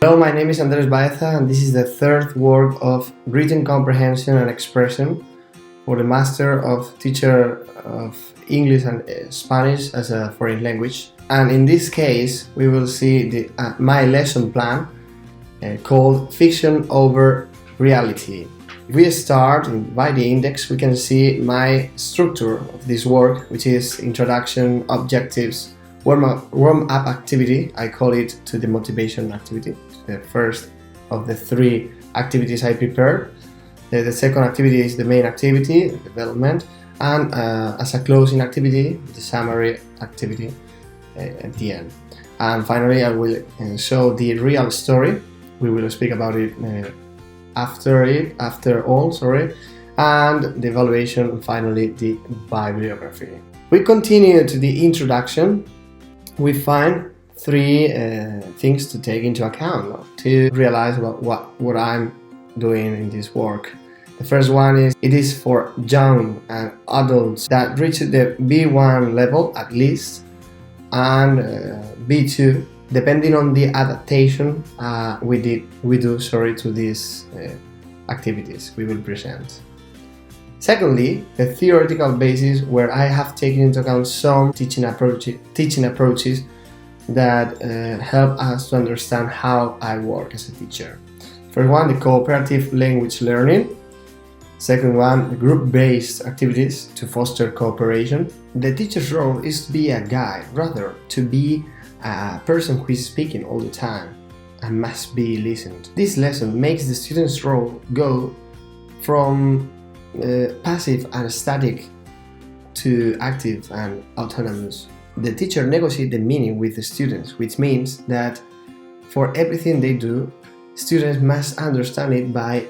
Hello, my name is Andres Baeza and this is the third work of written comprehension and expression for the Master of Teacher of English and Spanish as a foreign language. And in this case, we will see my lesson plan called Fiction over Reality. If we start by the index, we can see my structure of this work, which is introduction, objectives, warm-up activity. I call it to the motivation activity, the first of the three activities I prepared. The second activity is the main activity, development, and as a closing activity, the summary activity at the end. And finally, I will show the real story. We will speak about it after all, and the evaluation, and finally the bibliography. We continue to the introduction. We find three things to take into account to realize about what I'm doing in this work. The first one is it is for young and adults that reach the B1 level at least, and B2 depending on the adaptation we do to these activities we will present. Secondly, the theoretical basis, where I have taken into account some teaching approaches that help us to understand how I work as a teacher. First one, the cooperative language learning. Second one, the group-based activities to foster cooperation. The teacher's role is to be a guide, rather to be a person who is speaking all the time and must be listened. This lesson makes the student's role go from passive and static to active and autonomous. The teacher negotiates the meaning with the students, which means that for everything they do, students must understand it by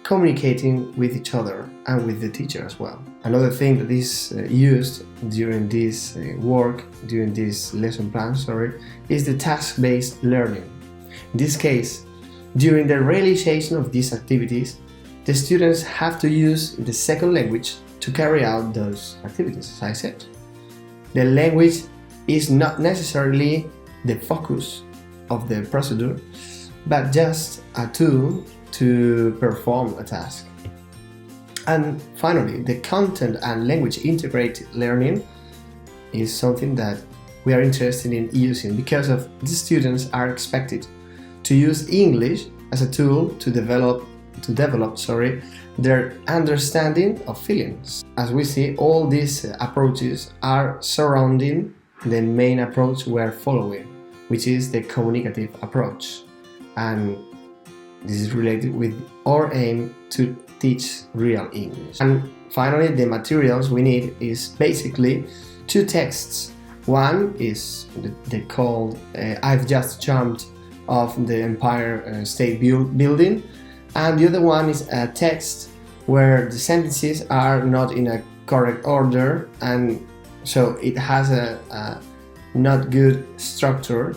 communicating with each other and with the teacher as well. Another thing that is used during this during this lesson plan, is the task-based learning. In this case, during the realization of these activities, the students have to use the second language to carry out those activities, as I said. The language is not necessarily the focus of the procedure, but just a tool to perform a task. And finally, the content and language integrated learning is something that we are interested in using because the students are expected to use English as a tool to develop their understanding of feelings. As we see, all these approaches are surrounding the main approach we are following, which is the communicative approach. And this is related with our aim to teach real English. And finally, the materials we need is basically two texts. One is called I've Just Jumped Off the Empire State Building, and the other one is a text where the sentences are not in a correct order, and so it has a not good structure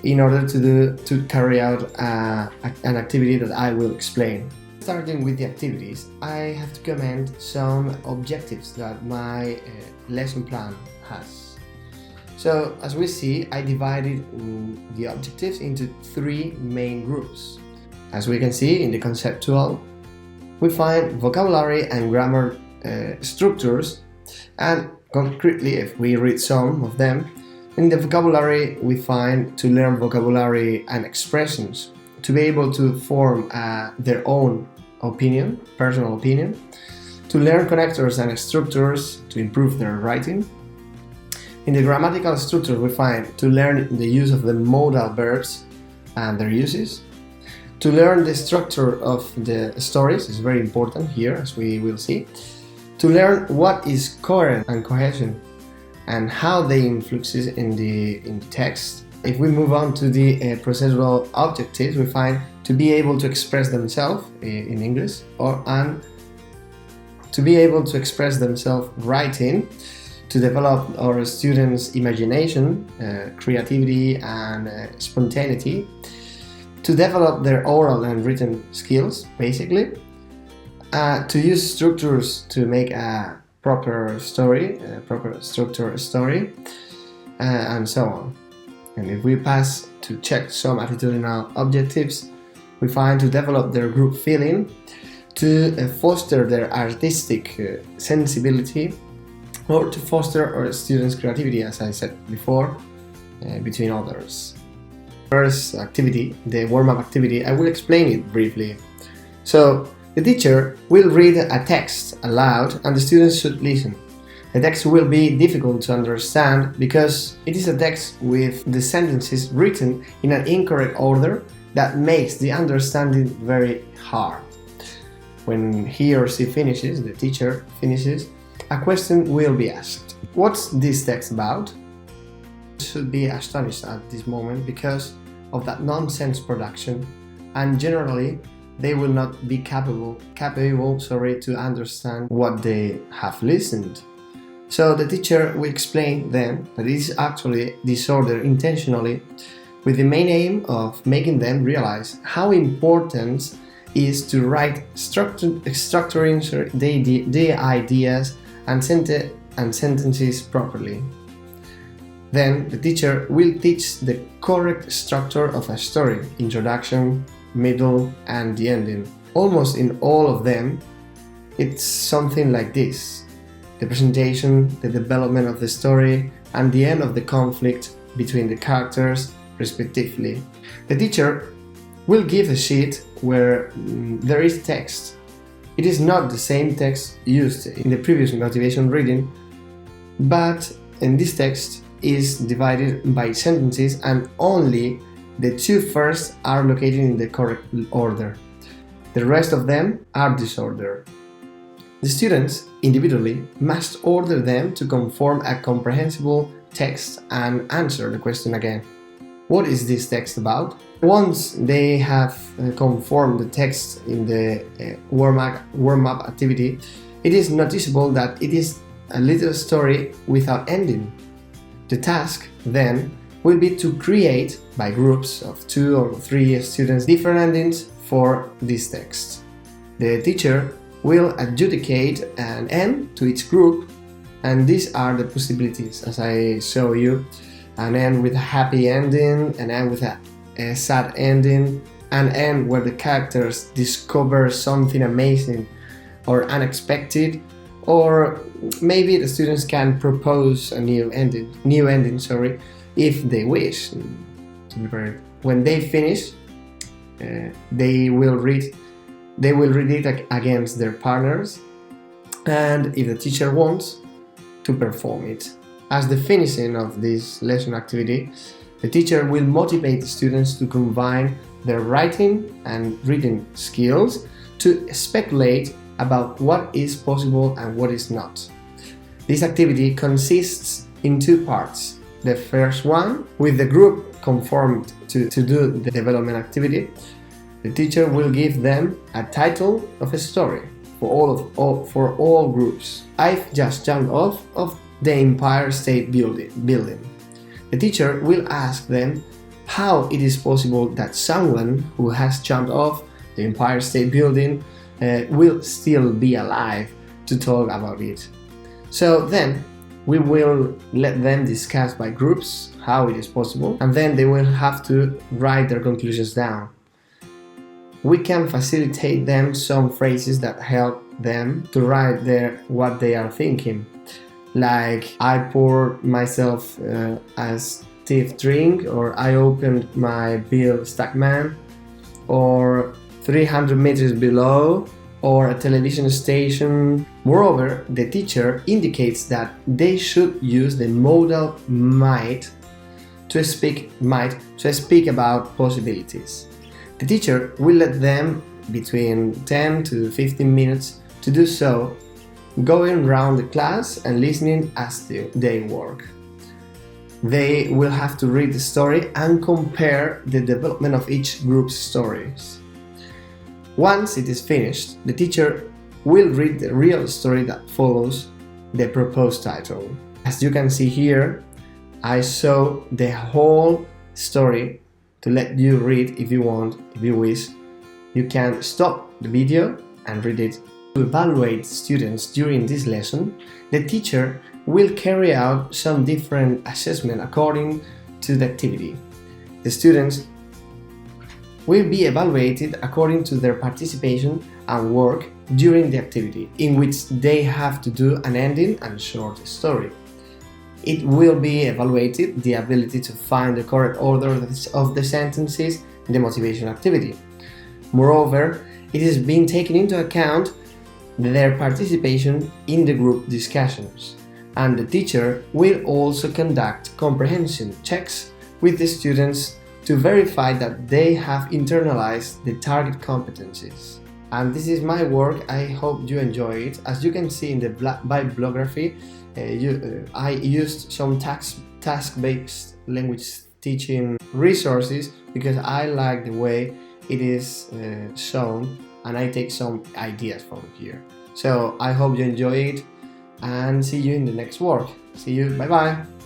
in order to carry out an activity that I will explain. Starting with the activities, I have to comment some objectives that my lesson plan has. So as we see, I divided the objectives into three main groups. As we can see in the conceptual, we find vocabulary and grammar structures, and concretely, if we read some of them, in the vocabulary we find to learn vocabulary and expressions, to be able to form their own opinion, personal opinion, to learn connectors and structures to improve their writing. In the grammatical structure we find to learn the use of the modal verbs and their uses, to learn the structure of the stories is very important here, as we will see, to learn what is coherence and cohesion and how they influences in the text. If we move on to the procedural objectives, we find to be able to express themselves in English, and to be able to express themselves writing, to develop our students' imagination, creativity and spontaneity, to develop their oral and written skills, basically, to use structures to make a proper story, a proper structured story, and so on. And if we pass to check some attitudinal objectives. We find to develop their group feeling, to foster their artistic sensibility, or to foster our students' creativity, as I said before, between others. First activity, the warm-up activity, I will explain it briefly. So, the teacher will read a text aloud and the students should listen. The text will be difficult to understand because it is a text with the sentences written in an incorrect order that makes the understanding very hard. When he or she finishes, the teacher finishes, a question will be asked. What's this text about? You should be astonished at this moment because of that nonsense production, and generally they will not be capable to understand what they have listened. So the teacher will explain then that it is actually disordered intentionally with the main aim of making them realize how important is to write structuring the ideas and sentences properly. Then the teacher will teach the correct structure of a story, introduction, middle, and the ending. Almost in all of them, it's something like this: the presentation, the development of the story, and the end of the conflict between the characters, respectively. The teacher will give a sheet where there is text. It is not the same text used in the previous motivation reading, but in this text is divided by sentences and only the two first are located in the correct order. The rest of them are disordered. The students individually must order them to conform a comprehensible text and answer the question again. What is this text about? Once they have conformed the text in the warm-up activity, it is noticeable that it is a little story without ending. The task, then, will be to create, by groups of 2 or 3 students, different endings for this text. The teacher will adjudicate an end to each group, and these are the possibilities, as I show you: an end with a happy ending, an end with a sad ending, an end where the characters discover something amazing or unexpected, or maybe the students can propose a new ending, if they wish. When they finish, they will read it against their partners, and if the teacher wants, to perform it. As the finishing of this lesson activity, the teacher will motivate the students to combine their writing and reading skills to speculate about what is possible and what is not. This activity consists in 2 parts. The first one, with the group conformed to do the development activity, the teacher will give them a title of a story for all groups. I've just jumped off of the Empire State Building. The teacher will ask them how it is possible that someone who has jumped off the Empire State Building will still be alive to talk about it. So then we will let them discuss by groups how it is possible, and then they will have to write their conclusions down. We can facilitate them some phrases that help them to write what they are thinking, like I poured myself a stiff drink, or I opened my Bill Stackman, or 300 meters below, or a television station. Moreover, the teacher indicates that they should use the modal might to speak about possibilities. The teacher will let them between 10 to 15 minutes to do so, going around the class and listening as they work. They will have to read the story and compare the development of each group's stories. Once it is finished, the teacher will read the real story that follows the proposed title. As you can see here, I show the whole story to let you read if you want, if you wish. You can stop the video and read it. To evaluate students during this lesson, the teacher will carry out some different assessment according to the activity. The students will be evaluated according to their participation and work during the activity, in which they have to do an ending and short story. It will be evaluated the ability to find the correct order of the sentences in the motivation activity. Moreover, it is being taken into account their participation in the group discussions, and the teacher will also conduct comprehension checks with the students to verify that they have internalized the target competencies. And this is my work. I hope you enjoy it. As you can see in the bibliography, I used some task-based language teaching resources because I like the way it is shown, and I take some ideas from here. So I hope you enjoy it, and see you in the next work. See you, bye bye.